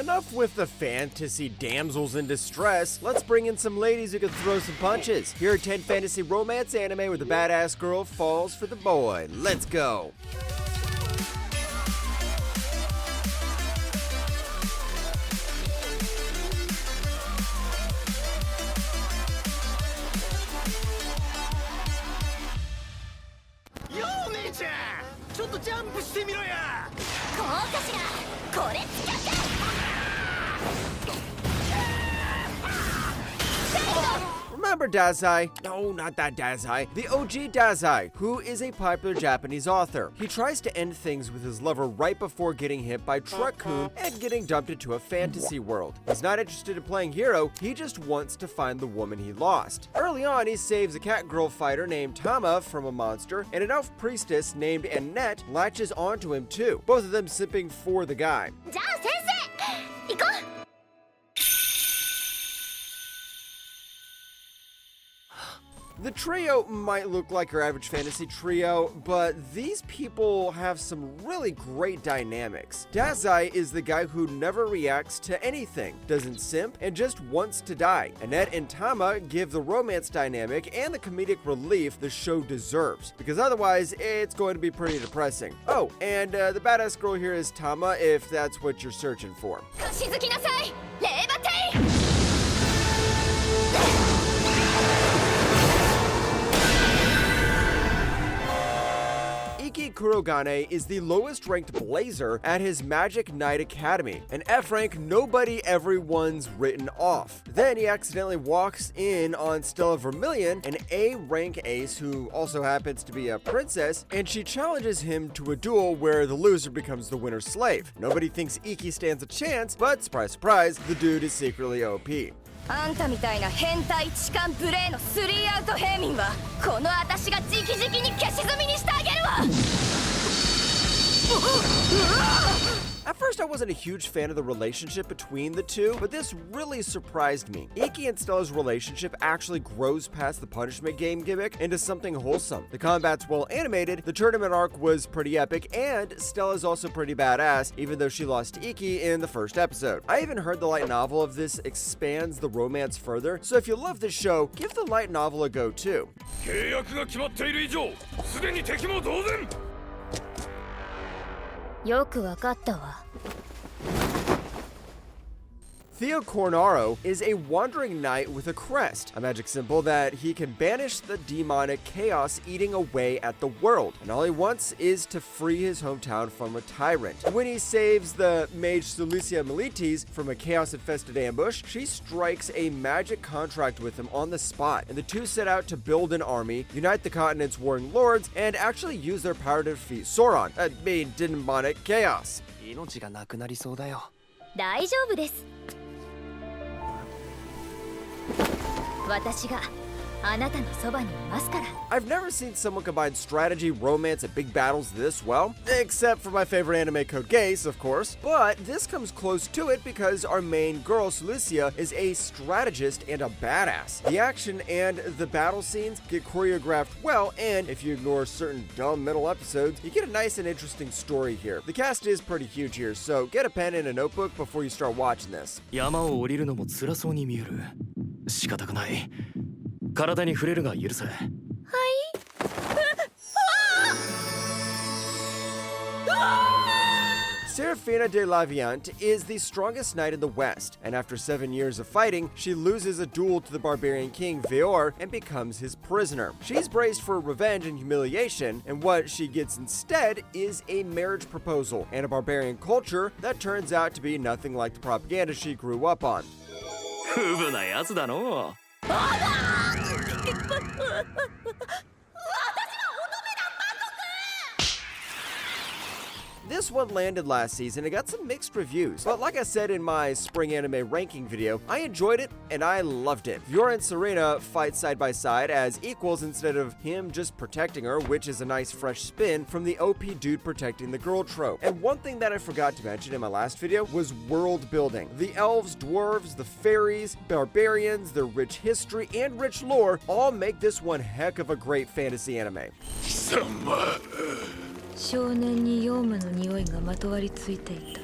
Enough with the fantasy damsels in distress. Let's bring in some ladies who can throw some punches. Here are 10 fantasy romance anime where the badass girl falls for the boy. Let's go. Remember Dazai? No, not that Dazai. The OG Dazai, who is a popular Japanese author. He tries to end things with his lover right before getting hit by Truck-kun and getting dumped into a fantasy world. He's not interested in playing hero, he just wants to find the woman he lost. Early on, he saves a cat girl fighter named Tama from a monster, and an elf priestess named Annette latches onto him too, both of them simping for the guy. The trio might look like your average fantasy trio, but these people have some really great dynamics. Dazai is the guy who never reacts to anything, doesn't simp, and just wants to die. Annette and Tama give the romance dynamic and the comedic relief the show deserves, because otherwise it's going to be pretty depressing. Oh, and the badass girl here is Tama, if that's what you're searching for. Iki Kurogane is the lowest ranked blazer at his Magic Knight Academy. An F rank nobody everyone's written off. Then he accidentally walks in on Stella Vermilion, an A rank ace who also happens to be a princess, and she challenges him to a duel where the loser becomes the winner's slave. Nobody thinks Iki stands a chance, but surprise surprise, the dude is secretly OP. あんたみたいな変態痴漢無礼のスリーアウト平民はこの私が直々に消し済みにしてあげるわ At first, I wasn't a huge fan of the relationship between the two, but this really surprised me. Iki and Stella's relationship actually grows past the punishment game gimmick into something wholesome. The combat's well animated, the tournament arc was pretty epic, and Stella's also pretty badass, even though she lost to Iki in the first episode. I even heard the light novel of this expands the romance further, so if you love this show, give the light novel a go too. 契約が決まっている以上、すでに敵も同然。よくわかったわ。Theo Cornaro is a wandering knight with a crest, a magic symbol that he can banish the demonic chaos eating away at the world, and all he wants is to free his hometown from a tyrant. When he saves the mage Sulicia Milites from a chaos-infested ambush, she strikes a magic contract with him on the spot, and the two set out to build an army, unite the continent's warring lords, and actually use their power to defeat Sauron, demonic chaos. 命がなくなりそうだよ。大丈夫です。私があなたのそばにいますから。I've never seen someone combine strategy, romance, and big battles this well, except for my favorite anime Code Geass, of course. But this comes close to it because our main girl, Sulicia, is a strategist and a badass. The action and the battle scenes get choreographed well, and if you ignore certain dumb middle episodes, you get a nice and interesting story here. The cast is pretty huge here, so get a pen and a notebook before you start watching this. 山を降りるのも辛そうに見える。仕方がない。体に触れるが許せ。はい。Serafina de la Viante is the strongest knight in the West, and after 7 years of fighting, she loses a duel to the barbarian king Veor and becomes his prisoner. She's braced for revenge and humiliation, and what she gets instead is a marriage proposal and a barbarian culture that turns out to be nothing like the propaganda she grew up on. 不分なやつだの。This one landed last season and got some mixed reviews, but like I said in my spring anime ranking video, I enjoyed it and I loved it. Veor and Serena fight side by side as equals instead of him just protecting her, which is a nice fresh spin from the OP dude protecting the girl trope. And one thing that I forgot to mention in my last video was world building. The elves, dwarves, the fairies, barbarians, their rich history, and rich lore all make this one heck of a great fantasy anime. 少年に妖魔の匂いがまとわりついていた。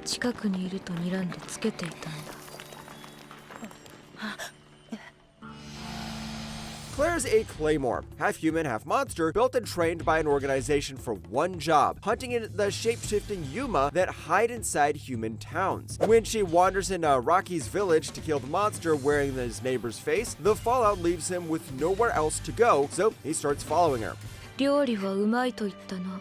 近くにいると睨んでつけていたんだ。Claire's a claymore, half human, half monster, built and trained by an organization for one job, hunting in the shape-shifting Yuma that hide inside human towns. When she wanders into Rocky's village to kill the monster wearing his neighbor's face, the fallout leaves him with nowhere else to go, so he starts following her. 料理はうまいと言ったな。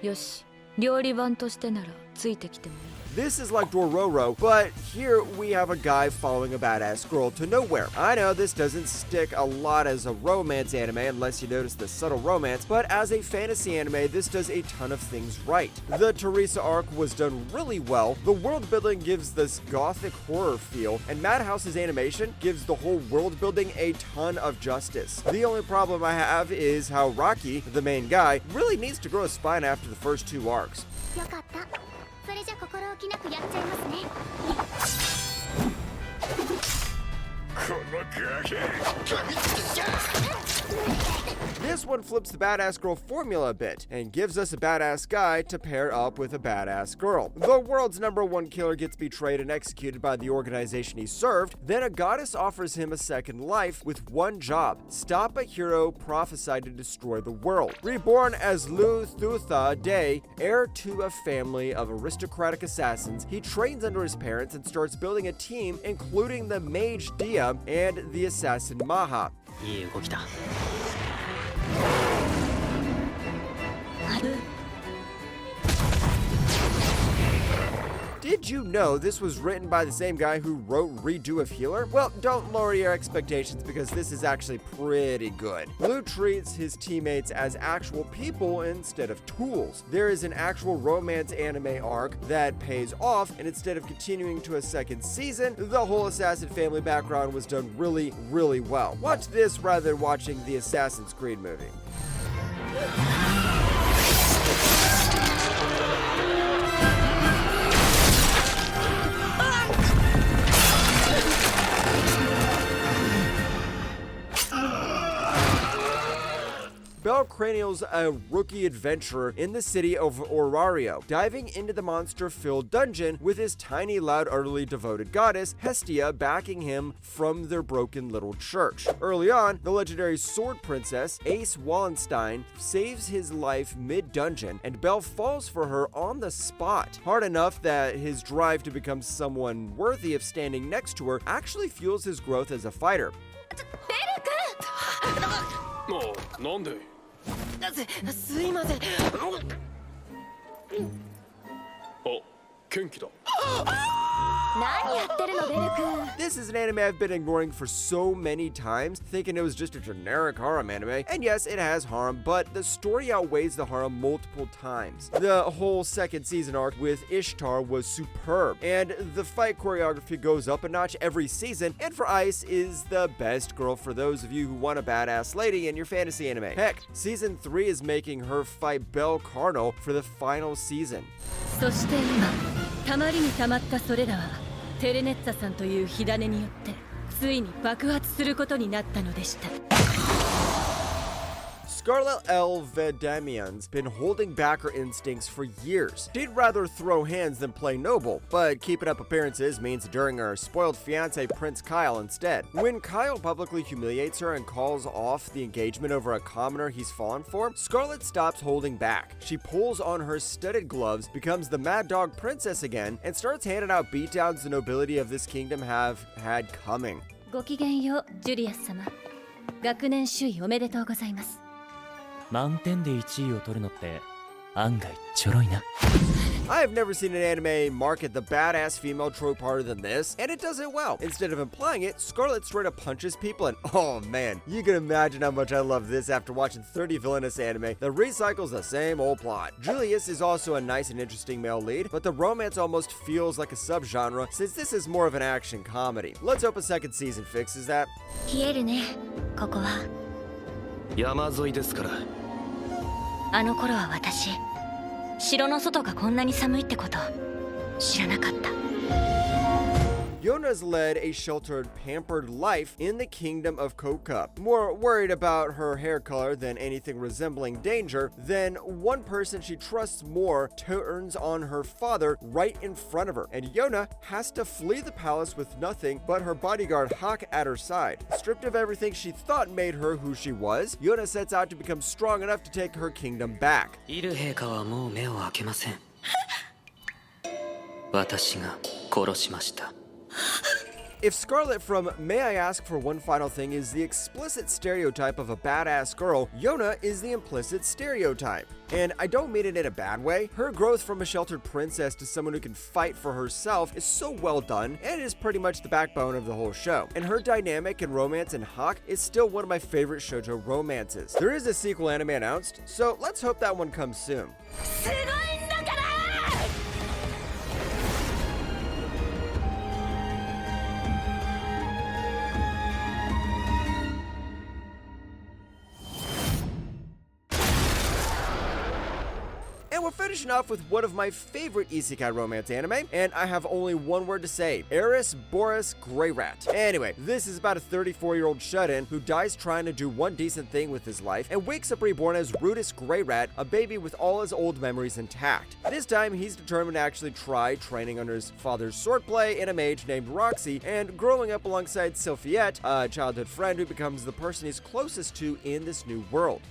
よし、料理番としてならついてきてもいい。This is like Dororo, but here we have a guy following a badass girl to nowhere. I know this doesn't stick a lot as a romance anime unless you notice the subtle romance, but as a fantasy anime, this does a ton of things right. The Teresa arc was done really well, the world building gives this gothic horror feel, and Madhouse's animation gives the whole world building a ton of justice. The only problem I have is how Rocky, the main guy, really needs to grow a spine after the first two arcs. それじゃ心置きなくやっちゃいますね。このガキ。This one flips the badass girl formula a bit and gives us a badass guy to pair up with a badass girl. The world's #1 killer gets betrayed and executed by the organization he served, then a goddess offers him a second life with one job: stop a hero prophesied to destroy the world. Reborn as Lu Thutha Day, heir to a family of aristocratic assassins, he trains under his parents and starts building a team including the mage Dia and the assassin Maha. いい動きだ。Did you know this was written by the same guy who wrote Redo of Healer? Well, don't lower your expectations because this is actually pretty good. Lou treats his teammates as actual people instead of tools. There is an actual romance anime arc that pays off, and instead of continuing to a second season, the whole Assassin family background was done really, really well. Watch this rather than watching the Assassin's Creed movie. Belcranial's a rookie adventurer in the city of Orario, diving into the monster-filled dungeon with his tiny, loud, utterly devoted goddess, Hestia, backing him from their broken little church. Early on, the legendary sword princess, Ace Wallenstein, saves his life mid-dungeon, and Bel falls for her on the spot, hard enough that his drive to become someone worthy of standing next to her actually fuels his growth as a fighter. なんで？すいません。あ、元気だ。何やってるの、ベル君。 This is an anime I've been ignoring for so many times, thinking it was just a generic harem anime. And yes, it has harem, but the story outweighs the harem multiple times. The whole second season arc with Ishtar was superb, and the fight choreography goes up a notch every season, and for Ice is the best girl for those of you who want a badass lady in your fantasy anime. Heck, season 3 is making her fight Bel Carnal for the final season. そして今、たまりにたまったそれらはテレネッツァさんという火種によってついに爆発することになったのでした。 Scarlet L. Vedemian's been holding back her instincts for years. She'd rather throw hands than play noble, but keeping up appearances means enduring her spoiled fiancé Prince Kyle instead. When Kyle publicly humiliates her and calls off the engagement over a commoner he's fallen for, Scarlet stops holding back. She pulls on her studded gloves, becomes the Mad Dog Princess again, and starts handing out beatdowns the nobility of this kingdom have had coming. ごきげんよう、ジュリアス様。学年首位おめでとうございます。 満点で1位を取るのって案外ちょろいな。 I have never seen an anime market the badass female trope harder than this, and it does it well. Instead of implying it, Scarlet straight up punches people, and oh man, you can imagine how much I love this after watching 30 villainous anime that recycles the same old plot. Julius is also a nice and interesting male lead, but the romance almost feels like a subgenre since this is more of an action comedy. Let's hope a second season fixes that. 冷えるね、ここは。 山沿いですから。あの頃は私、城の外がこんなに寒いってこと知らなかった。Yona's led a sheltered, pampered life in the kingdom of Kokup, more worried about her hair color than anything resembling danger. Then one person she trusts more turns on her father right in front of her, and Yona has to flee the palace with nothing but her bodyguard Hawk at her side. Stripped of everything she thought made her who she was, Yona sets out to become strong enough to take her kingdom back. イル陛下はもう目を開けません。私が殺しました。 If Scarlet from May I Ask for One Final Thing is the explicit stereotype of a badass girl, Yona is the implicit stereotype. And I don't mean it in a bad way. Her growth from a sheltered princess to someone who can fight for herself is so well done, and is pretty much the backbone of the whole show. And her dynamic and romance in Hawk is still one of my favorite shoujo romances. There is a sequel anime announced, so let's hope that one comes soon. And we're finishing off with one of my favorite isekai romance anime, and I have only one word to say: Eris Boris Greyrat. Anyway, this is about a 34-year-old shut-in who dies trying to do one decent thing with his life and wakes up reborn as Rudis Greyrat, a baby with all his old memories intact. This time, he's determined to actually try training under his father's swordplay in a mage named Roxy, and growing up alongside Sylphiette, a childhood friend who becomes the person he's closest to in this new world.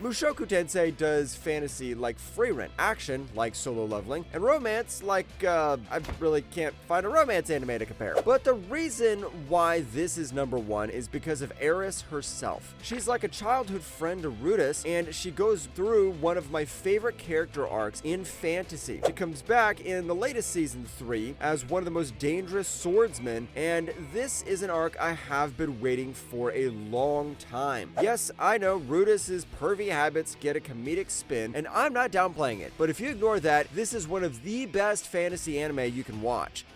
Mushoku Tensei does fantasy like free rent, action like solo leveling, and romance like, I really can't find a romance anime to compare. But the reason why this is number one is because of Eris herself. She's like a childhood friend to Rudis, and she goes through one of my favorite character arcs in fantasy. She comes back in the latest season 3 as one of the most dangerous swordsmen, and this is an arc I have been waiting for a long time. Yes, I know Rudis' pervy habits get a comedic spin, and I'm not downplaying it, but if you ignore that, this is one of the best fantasy anime you can watch.